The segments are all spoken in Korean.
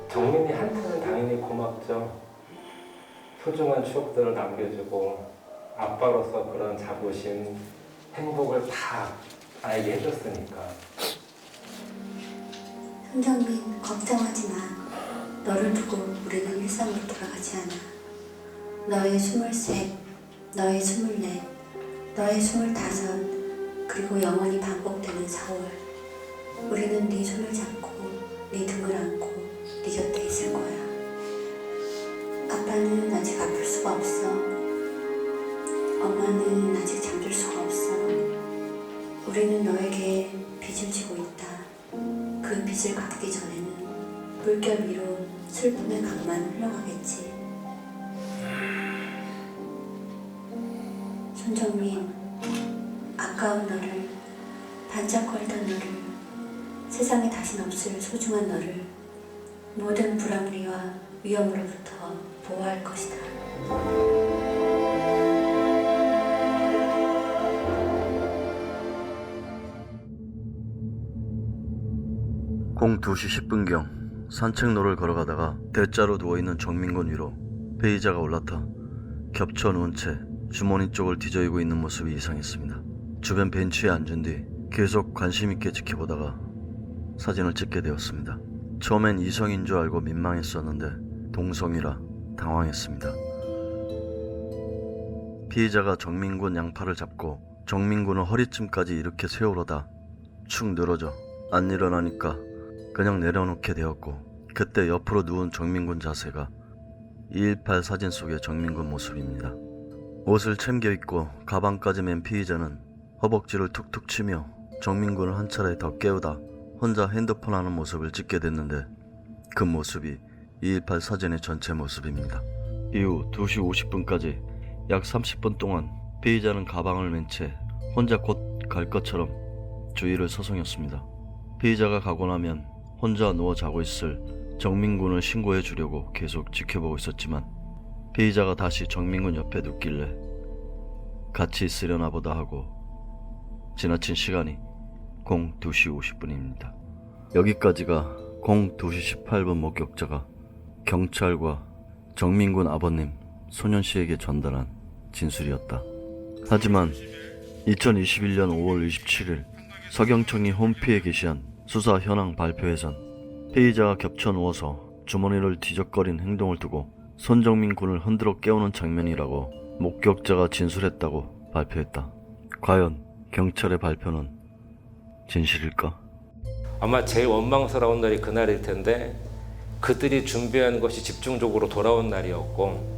정민이 한테는 당연히 고맙죠. 소중한 추억들을 남겨주고 아빠로서 그런 자부심, 행복을 다 알게 해줬으니까. 손정민, 걱정하지 마. 너를 두고 우리는 일상으로 돌아가지 않아. 너의 23, 너의 24, 너의 25, 그리고 영원히 반복되는 4월. 우리는 네 손을 잡고 네 등을 안고 네 곁에 있을 거야. 아빠는 아직 아플 수가 없어. 엄마는 아직 잠들 수가 없어. 우리는 너에게 빚을 지고 있다. 그 빚을 갚기 전에는 물결 위로 슬픔의 강만 흘러가겠지. 손정민, 아까운 너를, 반짝거리던 너를, 세상에 다신 없을 소중한 너를 모든 불합리와 위험으로부터 보호할 것이다. 02시 10분경 산책로를 걸어가다가 대자로 누워있는 정민군 위로 피의자가 올라타 겹쳐 누운 채 주머니 쪽을 뒤적이고 있는 모습이 이상했습니다. 주변 벤치에 앉은 뒤 계속 관심있게 지켜보다가 사진을 찍게 되었습니다. 처음엔 이성인 줄 알고 민망했었는데 동성이라 당황했습니다. 피의자가 정민군 양팔을 잡고 정민군을 허리쯤까지 이렇게 세우려다 축 늘어져 안 일어나니까 그냥 내려놓게 되었고, 그때 옆으로 누운 정민군 자세가 218 사진 속의 정민군 모습입니다. 옷을 챙겨 입고 가방까지 맨 피의자는 허벅지를 툭툭 치며 정민군을 한 차례 더 깨우다 혼자 핸드폰 하는 모습을 찍게 됐는데, 그 모습이 218 사진의 전체 모습입니다. 이후 2시 50분까지 약 30분 동안 피의자는 가방을 맨 채 혼자 곧 갈 것처럼 주위를 서성였습니다. 피의자가 가고 나면 혼자 누워 자고 있을 정민군을 신고해 주려고 계속 지켜보고 있었지만, 피의자가 다시 정민군 옆에 눕길래 같이 있으려나 보다 하고 지나친 시간이 02시 50분입니다. 여기까지가 02시 18분 목격자가 경찰과 정민군 아버님 소년씨에게 전달한 진술이었다. 하지만 2021년 5월 27일 서경청이 홈피에 게시한 수사 현황 발표에선 피의자가 겹쳐 누워서 주머니를 뒤적거린 행동을 두고 손정민 군을 흔들어 깨우는 장면이라고 목격자가 진술했다고 발표했다. 과연 경찰의 발표는 진실일까? 아마 제일 원망스러운 날이 그날일 텐데, 그들이 준비한 것이 집중적으로 돌아온 날이었고,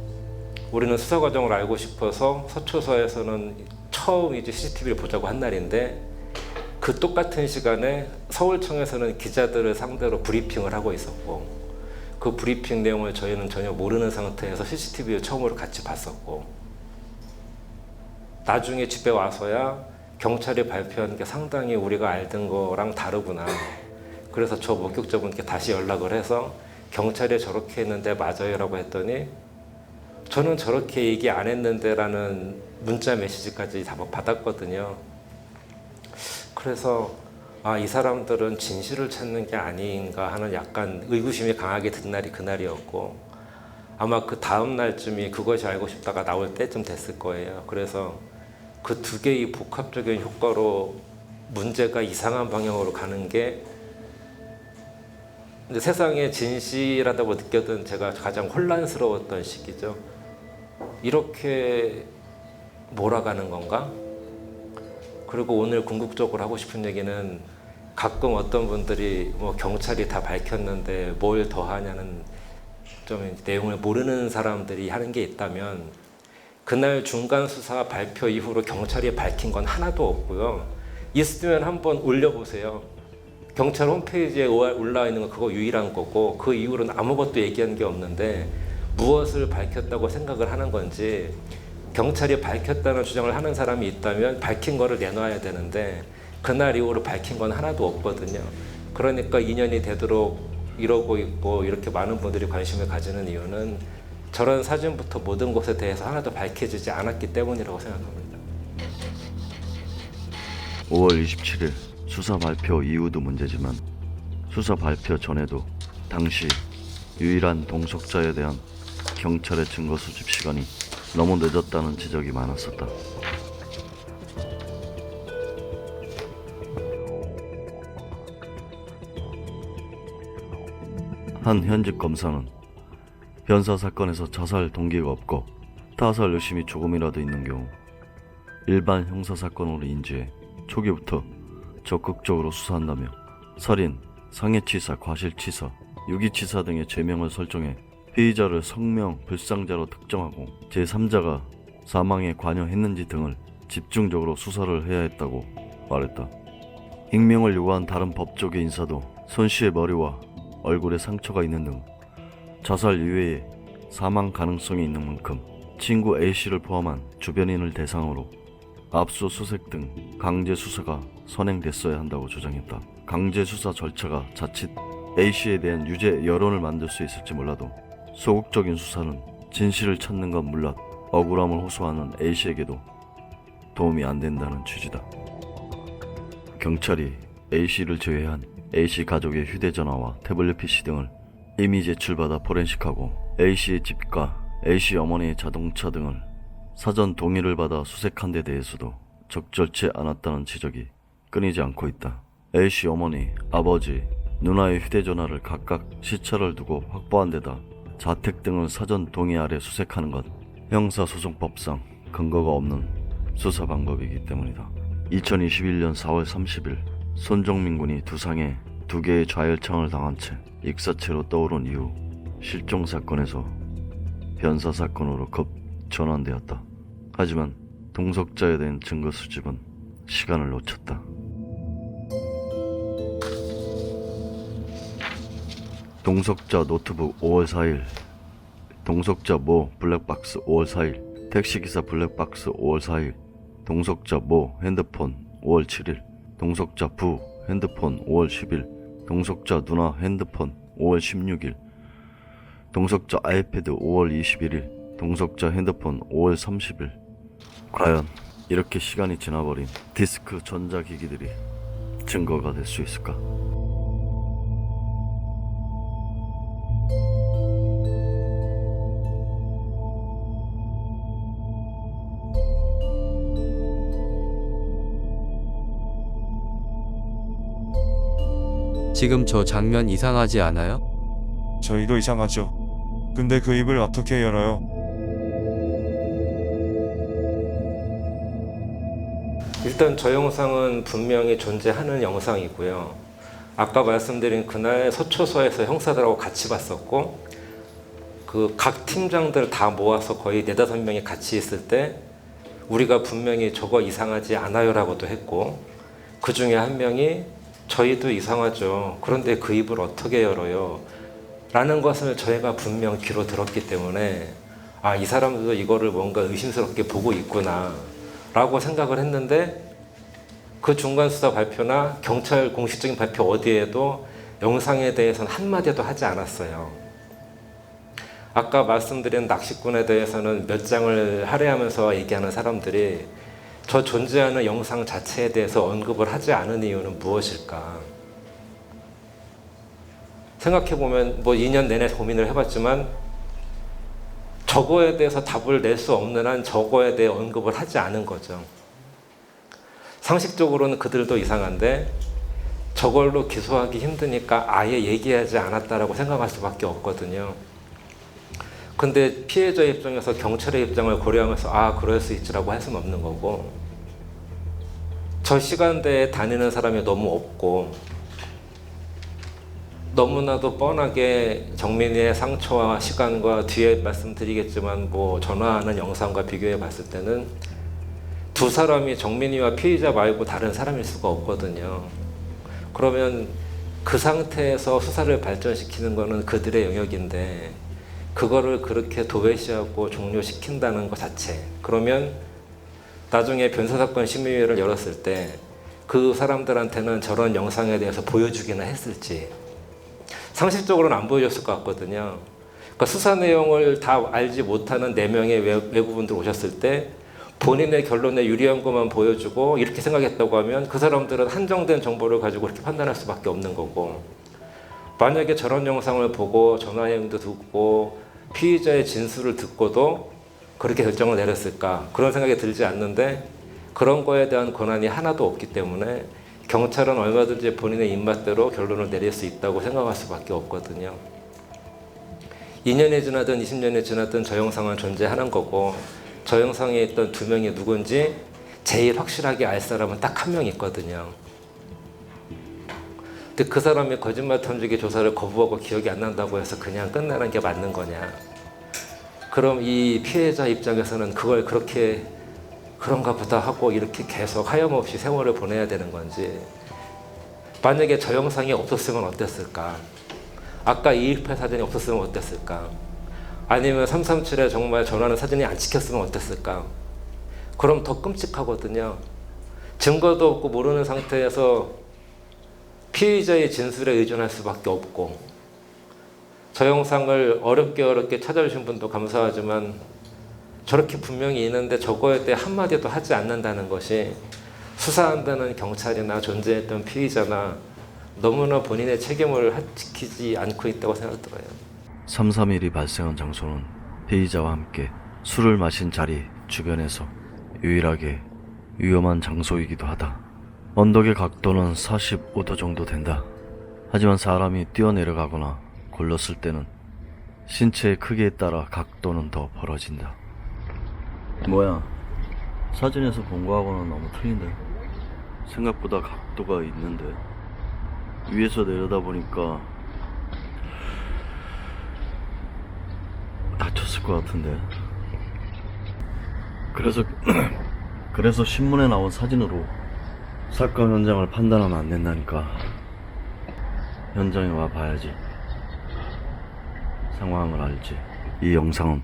우리는 수사 과정을 알고 싶어서 서초서에서는 처음 이제 CCTV를 보자고 한 날인데, 그 똑같은 시간에 서울청에서는 기자들을 상대로 브리핑을 하고 있었고, 그 브리핑 내용을 저희는 전혀 모르는 상태에서 CCTV를 처음으로 같이 봤었고, 나중에 집에 와서야 경찰이 발표한 게 상당히 우리가 알던 거랑 다르구나. 그래서 저 목격자분께 다시 연락을 해서 경찰이 저렇게 했는데 맞아요 라고 했더니, 저는 저렇게 얘기 안 했는데 라는 문자 메시지까지 다 받았거든요. 그래서 이 사람들은 진실을 찾는 게 아닌가 하는 약간 의구심이 강하게 든 날이 그날이었고, 아마 그 다음 날쯤이 그것이 알고 싶다가 나올 때쯤 됐을 거예요. 그래서 그 두 개의 복합적인 효과로 문제가 이상한 방향으로 가는 게 이제 세상에 진실하다고 느꼈던 제가 가장 혼란스러웠던 시기죠. 이렇게 몰아가는 건가? 그리고 오늘 궁극적으로 하고 싶은 얘기는 가끔 어떤 분들이 뭐 경찰이 다 밝혔는데 뭘 더 하냐는 좀 내용을 모르는 사람들이 하는 게 있다면 그날 중간 수사 발표 이후로 경찰이 밝힌 건 하나도 없고요. 있으면 한번 올려보세요. 경찰 홈페이지에 올라와 있는 건 그거 유일한 거고 그 이후로는 아무것도 얘기한 게 없는데 무엇을 밝혔다고 생각을 하는 건지 경찰이 밝혔다는 주장을 하는 사람이 있다면 밝힌 거를 내놔야 되는데 그날 이후로 밝힌 건 하나도 없거든요. 그러니까 2년이 되도록 이러고 있고 이렇게 많은 분들이 관심을 가지는 이유는 저런 사진부터 모든 것에 대해서 하나도 밝혀지지 않았기 때문이라고 생각합니다. 5월 27일 수사 발표 이후도 문제지만 수사 발표 전에도 당시 유일한 동석자에 대한 경찰의 증거 수집 시간이 너무 늦었다는 지적이 많았었다. 한 현직 검사는 변사 사건에서 자살 동기가 없고 타살 의심이 조금이라도 있는 경우 일반 형사 사건으로 인지해 초기부터 적극적으로 수사한다며 살인, 상해치사, 과실치사, 유기치사 등의 죄명을 설정해 피의자를 성명 불상자로 특정하고 제3자가 사망에 관여했는지 등을 집중적으로 수사를 해야 했다고 말했다. 익명을 요구한 다른 법조계 인사도 손 씨의 머리와 얼굴에 상처가 있는 등 자살 이외에 사망 가능성이 있는 만큼 친구 A씨를 포함한 주변인을 대상으로 압수수색 등 강제 수사가 선행됐어야 한다고 주장했다. 강제 수사 절차가 자칫 A씨에 대한 유죄 여론을 만들 수 있을지 몰라도 소극적인 수사는 진실을 찾는 건 물론 억울함을 호소하는 A씨에게도 도움이 안 된다는 취지다. 경찰이 A씨를 제외한 A씨 가족의 휴대전화와 태블릿 PC 등을 이미 제출받아 포렌식하고 A씨의 집과 A씨 어머니의 자동차 등을 사전 동의를 받아 수색한 데 대해서도 적절치 않았다는 지적이 끊이지 않고 있다. A씨 어머니, 아버지, 누나의 휴대전화를 각각 시차를 두고 확보한 데다 자택 등을 사전 동의 아래 수색하는 것 형사소송법상 근거가 없는 수사 방법이기 때문이다. 2021년 4월 30일 손정민 군이 두상에 2개의 좌열창을 당한 채 익사체로 떠오른 이후 실종 사건에서 변사 사건으로 급 전환되었다. 하지만 동석자에 대한 증거 수집은 시간을 놓쳤다. 동석자 노트북 5월 4일, 동석자 모 블랙박스 5월 4일, 택시기사 블랙박스 5월 4일, 동석자 모 핸드폰 5월 7일, 동석자 부 핸드폰 5월 10일, 동석자 누나 핸드폰 5월 16일, 동석자 아이패드 5월 21일, 동석자 핸드폰 5월 30일. 과연 이렇게 시간이 지나버린 디스크 전자기기들이 증거가 될 수 있을까? 지금 저 장면 이상하지 않아요? 저희도 이상하죠. 근데 그 입을 어떻게 열어요? 일단 저 영상은 분명히 존재하는 영상이고요. 아까 말씀드린 그날 서초서에서 형사들하고 같이 봤었고 그 각 팀장들 다 모아서 거의 4-5명이 같이 있을 때 우리가 분명히 저거 이상하지 않아요 라고도 했고 그 중에 한 명이 저희도 이상하죠. 그런데 그 입을 어떻게 열어요? 라는 것을 저희가 분명 귀로 들었기 때문에 아, 이 사람들도 이거를 뭔가 의심스럽게 보고 있구나 라고 생각을 했는데 그 중간 수사 발표나 경찰 공식적인 발표 어디에도 영상에 대해서는 한마디도 하지 않았어요. 아까 말씀드린 낚시꾼에 대해서는 몇 장을 할애하면서 얘기하는 사람들이 저 존재하는 영상 자체에 대해서 언급을 하지 않은 이유는 무엇일까? 생각해보면 뭐 2년 내내 고민을 해봤지만 저거에 대해서 답을 낼 수 없는 한 저거에 대해 언급을 하지 않은 거죠. 상식적으로는 그들도 이상한데 저걸로 기소하기 힘드니까 아예 얘기하지 않았다라고 생각할 수밖에 없거든요. 근데 피해자 입장에서 경찰의 입장을 고려하면서 아 그럴 수 있지라고 할 수는 없는 거고, 저 시간대에 다니는 사람이 너무 없고 너무나도 뻔하게 정민이의 상처와 시간과 뒤에 말씀드리겠지만 뭐 전화하는 영상과 비교해 봤을 때는 두 사람이 정민이와 피의자 말고 다른 사람일 수가 없거든요. 그러면 그 상태에서 수사를 발전시키는 거는 그들의 영역인데 그거를 그렇게 도외시하고 종료시킨다는 것 자체, 그러면 나중에 변호사건 심의위를 열었을 때 그 사람들한테는 저런 영상에 대해서 보여주기나 했을지 상식적으로는 안 보여줬을 것 같거든요. 그러니까 수사 내용을 다 알지 못하는 4명의 외부분들 오셨을 때 본인의 결론에 유리한 것만 보여주고 이렇게 생각했다고 하면 그 사람들은 한정된 정보를 가지고 그렇게 판단할 수밖에 없는 거고, 만약에 저런 영상을 보고 전화 내용도 듣고 피의자의 진술을 듣고도 그렇게 결정을 내렸을까, 그런 생각이 들지 않는데 그런 거에 대한 권한이 하나도 없기 때문에 경찰은 얼마든지 본인의 입맛대로 결론을 내릴 수 있다고 생각할 수밖에 없거든요. 2년이 지나든 20년이 지나든 저 영상은 존재하는 거고, 저 영상에 있던 2명이 누군지 제일 확실하게 알 사람은 딱 1명 있거든요. 근데 그 사람이 거짓말 탐지기 조사를 거부하고 기억이 안 난다고 해서 그냥 끝나는 게 맞는 거냐? 그럼 이 피해자 입장에서는 그걸 그렇게 그런가 보다 하고 이렇게 계속 하염없이 세월을 보내야 되는 건지, 만약에 저 영상이 없었으면 어땠을까? 아까 218 사진이 없었으면 어땠을까? 아니면 337에 정말 전화하는 사진이 안 찍혔으면 어땠을까? 그럼 더 끔찍하거든요. 증거도 없고 모르는 상태에서 피의자의 진술에 의존할 수밖에 없고, 저 영상을 어렵게 찾아주신 분도 감사하지만 저렇게 분명히 있는데 저거에 대해 한마디도 하지 않는다는 것이 수사한다는 경찰이나 존재했던 피의자나 너무나 본인의 책임을 지키지 않고 있다고 생각 들어요. 3.3일이 발생한 장소는 피의자와 함께 술을 마신 자리 주변에서 유일하게 위험한 장소이기도 하다. 언덕의 각도는 45도 정도 된다. 하지만 사람이 뛰어내려가거나 굴렀을 때는 신체의 크기에 따라 각도는 더 벌어진다. 뭐야, 사진에서 본 거하고는 너무 틀린데? 생각보다 각도가 있는데 위에서 내려다보니까 다쳤을 것 같은데. 그래서 신문에 나온 사진으로 사건 현장을 판단하면 안 된다니까. 현장에 와 봐야지 상황을 알지. 이 영상은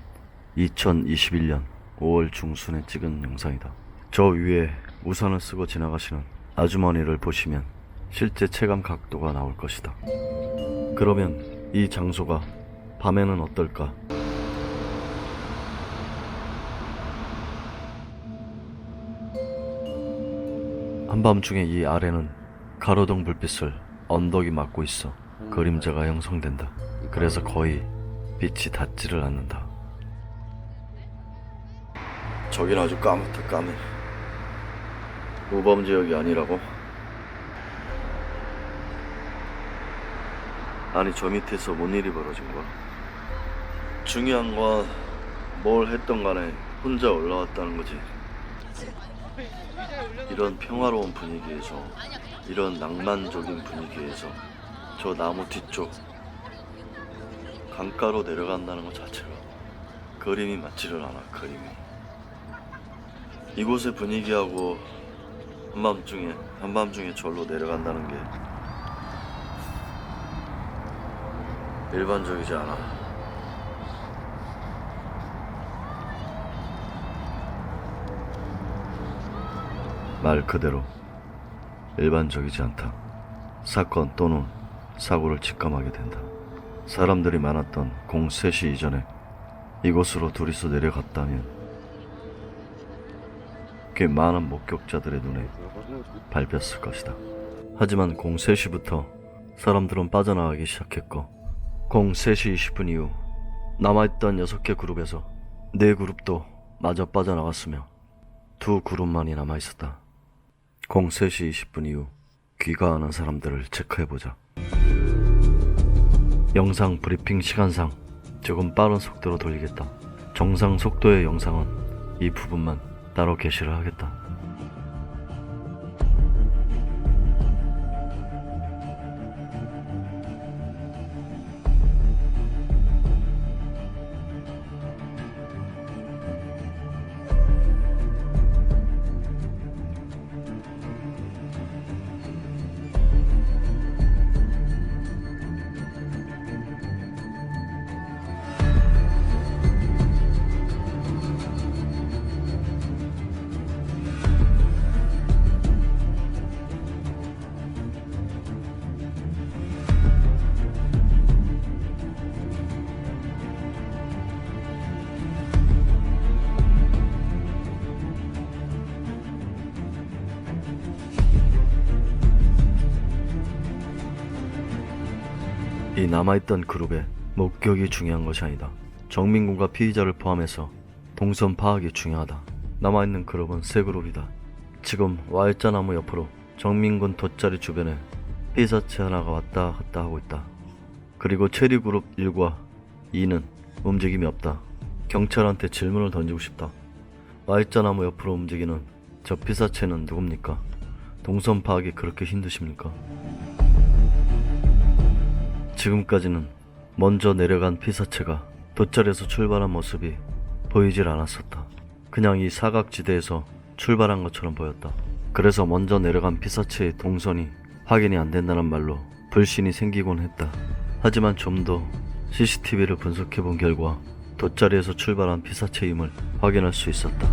2021년 5월 중순에 찍은 영상이다. 저 위에 우산을 쓰고 지나가시는 아주머니를 보시면 실제 체감 각도가 나올 것이다. 그러면 이 장소가 밤에는 어떨까? 한밤중에 이 아래는 가로등 불빛을 언덕이 막고 있어 그림자가 형성된다. 그래서 거의 빛이 닿지를 않는다. 저긴 아주 까맣다, 까매. 우범 지역이 아니라고? 아니, 저 밑에서 뭔 일이 벌어진 거야? 중요한 건 뭘 했던 간에 혼자 올라왔다는 거지. 이런 평화로운 분위기에서, 이런 낭만적인 분위기에서 저 나무 뒤쪽 강가로 내려간다는 것 자체가 그림이 맞지를 않아. 그림이 이곳의 분위기하고 한밤중에 절로 내려간다는 게 일반적이지 않아. 말 그대로 일반적이지 않다. 사건 또는 사고를 직감하게 된다. 사람들이 많았던 03시 이전에 이곳으로 둘이서 내려갔다면 꽤 많은 목격자들의 눈에 밟혔을 것이다. 하지만 03시부터 사람들은 빠져나가기 시작했고 03시 20분 이후 남아있던 6개 그룹에서 4그룹도 마저 빠져나갔으며 2그룹만이 남아있었다. 03시 20분 이후 귀가하는 사람들을 체크해보자. 영상 브리핑 시간상 조금 빠른 속도로 돌리겠다. 정상 속도의 영상은 이 부분만 따로 게시를 하겠다. 이 남아있던 그룹의 목격이 중요한 것이 아니다. 정민군과 피의자를 포함해서 동선 파악이 중요하다. 남아있는 그룹은 세 그룹이다. 지금 Y자나무 옆으로 정민군 돗자리 주변에 피사체 하나가 왔다 갔다 하고 있다. 그리고 체리그룹 1과 2는 움직임이 없다. 경찰한테 질문을 던지고 싶다. Y자나무 옆으로 움직이는 저 피사체는 누굽니까? 동선 파악이 그렇게 힘드십니까? 지금까지는 먼저 내려간 피사체가 돗자리에서 출발한 모습이 보이질 않았었다. 그냥 이 사각지대에서 출발한 것처럼 보였다. 그래서 먼저 내려간 피사체의 동선이 확인이 안 된다는 말로 불신이 생기곤 했다. 하지만 좀 더 CCTV를 분석해본 결과 돗자리에서 출발한 피사체임을 확인할 수 있었다.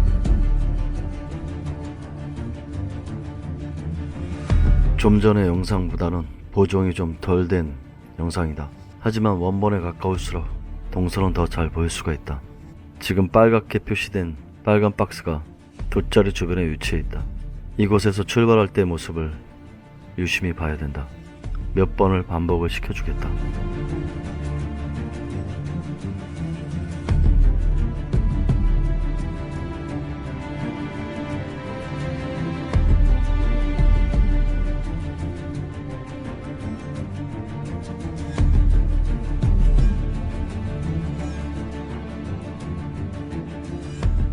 좀 전의 영상보다는 보정이 좀 덜 된 영상이다. 하지만 원본에 가까울수록 동선은 더 잘 보일 수가 있다. 지금 빨갛게 표시된 빨간 박스가 돗자리 주변에 위치해 있다. 이곳에서 출발할 때 모습을 유심히 봐야 된다. 몇 번을 반복을 시켜주겠다.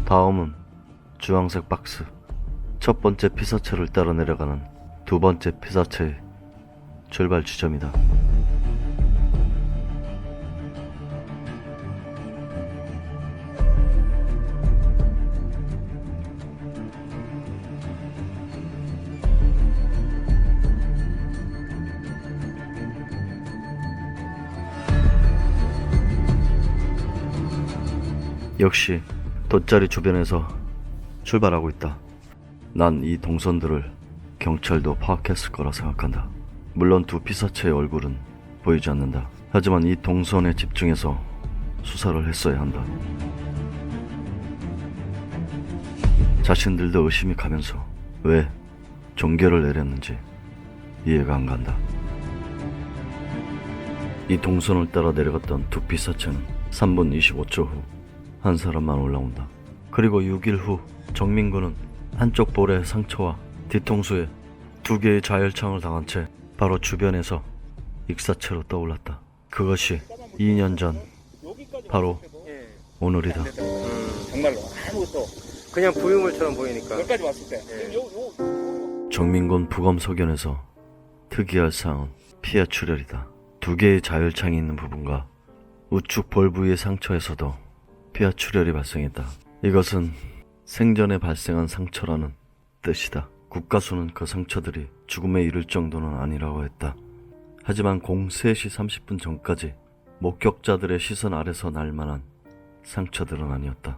다음은 주황색 박스. 첫 번째 피사체를 따라 내려가는 두 번째 피사체의 출발 지점이다. 역시 돗자리 주변에서 출발하고 있다. 난 이 동선들을 경찰도 파악했을 거라 생각한다. 물론 두 피사체의 얼굴은 보이지 않는다. 하지만 이 동선에 집중해서 수사를 했어야 한다. 자신들도 의심이 가면서 왜 종결을 내렸는지 이해가 안 간다. 이 동선을 따라 내려갔던 두 피사체는 3분 25초 후 한 사람만 올라온다. 그리고 6일 후 정민군은 한쪽 볼에 상처와 뒤통수에 2개의 자열창을 당한 채 바로 주변에서 익사체로 떠올랐다. 그것이 2년 전 바로 오늘이다. 정말로 아무것도 그냥 부유물처럼 보이니까. 여기까지 왔을 때 정민군 부검소견에서 특이할 사항은 피하 출혈이다. 2개의 자열창이 있는 부분과 우측 볼 부위의 상처에서도 피하 출혈이 발생했다. 이것은 생전에 발생한 상처라는 뜻이다. 국가수는 그 상처들이 죽음에 이를 정도는 아니라고 했다. 하지만 03시 30분 전까지 목격자들의 시선 아래서 날 만한 상처들은 아니었다.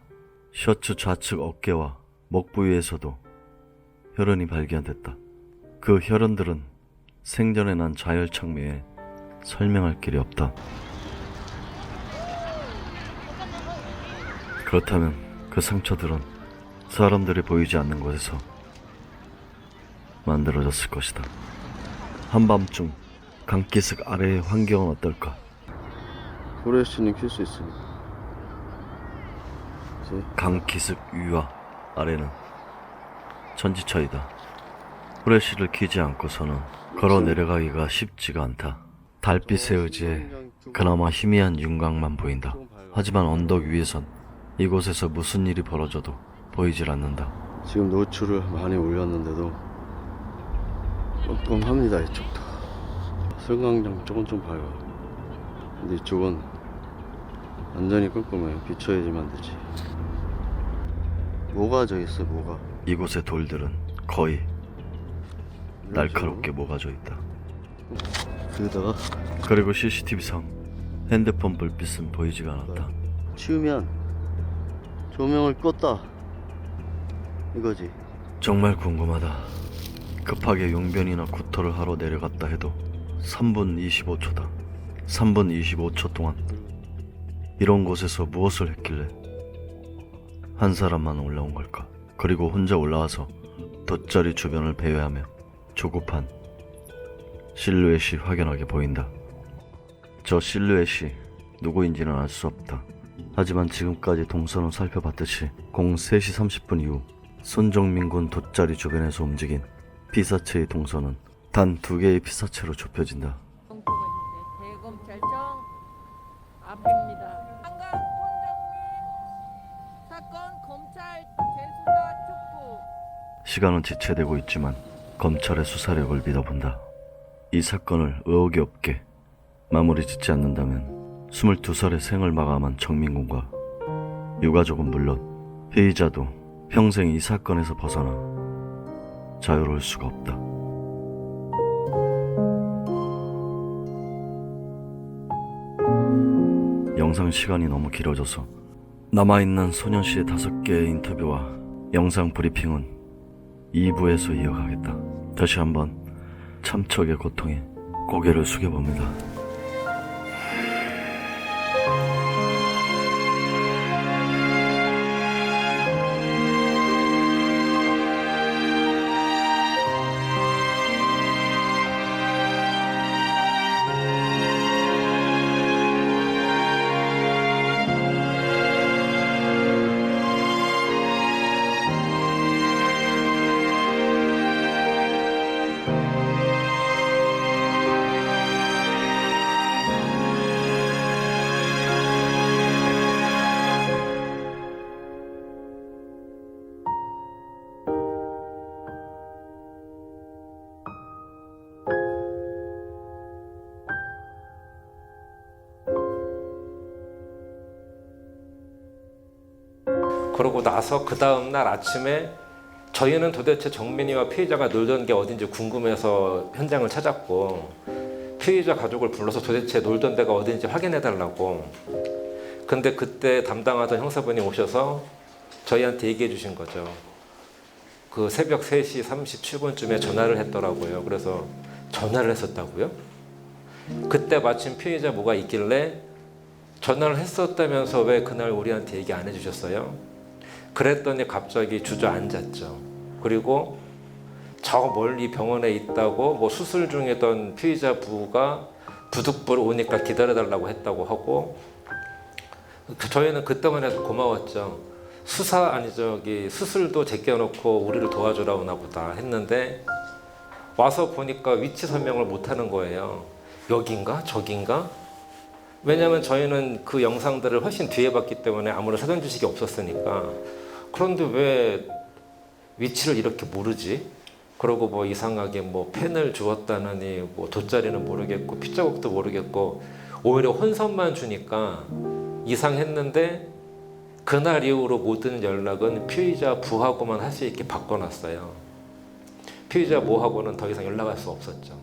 셔츠 좌측 어깨와 목 부위에서도 혈흔이 발견됐다. 그 혈흔들은 생전에 난 자열창 외에 설명할 길이 없다. 그렇다면 그 상처들은 사람들이 보이지 않는 곳에서 만들어졌을 것이다. 한밤중 강기슭 아래의 환경은 어떨까? 후레쉬는 킬 수 있으니까. 강기슭 위와 아래는 천지차이다. 후레쉬를 켜지 않고서는 걸어 내려가기가 쉽지가 않다. 달빛에 의지해 그나마 희미한 윤곽만 보인다. 하지만 언덕 위에선 이곳에서 무슨 일이 벌어져도 보이질 않는다. 지금 노출을 많이 올렸는데도 꼼꼼합니다. 이쪽도 승강장 쪽은 좀 밝아. 근데 이쪽은 완전히 꼼꼼해요. 비춰야지만 되지. 뭐가 져 있어, 뭐가. 이곳의 돌들은 거의 날카롭게 모가져 있다. 그러다가 그리고 CCTV상 핸드폰 불빛은 보이지가 않았다. 치우면 조명을 껐다 이거지. 정말 궁금하다. 급하게 용변이나 구토를 하러 내려갔다 해도 3분 25초다. 3분 25초 동안 이런 곳에서 무엇을 했길래 한 사람만 올라온 걸까? 그리고 혼자 올라와서 돗자리 주변을 배회하며 조급한 실루엣이 확연하게 보인다. 저 실루엣이 누구인지는 알 수 없다. 하지만 지금까지 동선을 살펴봤듯이 03시 30분 이후 손정민군 돗자리 주변에서 움직인 피사체의 동선은 단 2개의 피사체로 좁혀진다. 대검찰청 앞입니다. 한강 손정민 사건 검찰 재수사 촉구. 시간은 지체되고 있지만 검찰의 수사력을 믿어본다. 이 사건을 의혹이 없게 마무리 짓지 않는다면 22살의 생을 마감한 정민군과 유가족은 물론 피의자도 평생 이 사건에서 벗어나 자유로울 수가 없다. 영상 시간이 너무 길어져서 남아있는 소년씨의 5개의 인터뷰와 영상 브리핑은 2부에서 이어가겠다. 다시 한번 참척의 고통에 고개를 숙여봅니다. 그러고 나서 그 다음 날 아침에 저희는 도대체 정민이와 피의자가 놀던 게 어딘지 궁금해서 현장을 찾았고 피의자 가족을 불러서 도대체 놀던 데가 어딘지 확인해 달라고. 근데 그때 담당하던 형사분이 오셔서 저희한테 얘기해 주신 거죠. 그 새벽 3시 37분쯤에 전화를 했더라고요. 그래서 전화를 했었다고요? 그때 마침 피의자 뭐가 있길래 전화를 했었다면서 왜 그날 우리한테 얘기 안 해주셨어요? 그랬더니 갑자기 주저앉았죠. 그리고 저 멀리 병원에 있다고 뭐 수술 중이던 피의자 부가 부득불 오니까 기다려달라고 했다고 하고, 저희는 그때만 해도 고마웠죠. 수술도 제껴놓고 우리를 도와주라 오나 보다 했는데 와서 보니까 위치 설명을 못하는 거예요. 여긴가 저긴가? 왜냐하면 저희는 그 영상들을 훨씬 뒤에 봤기 때문에 아무런 사전 지식이 없었으니까. 그런데 왜 위치를 이렇게 모르지? 그러고 뭐 이상하게 뭐 펜을 주었다느니 뭐 돗자리는 모르겠고 핏자국도 모르겠고 오히려 혼선만 주니까 이상했는데, 그날 이후로 모든 연락은 피의자 부하고만 할 수 있게 바꿔놨어요. 피의자 모하고는 더 이상 연락할 수 없었죠.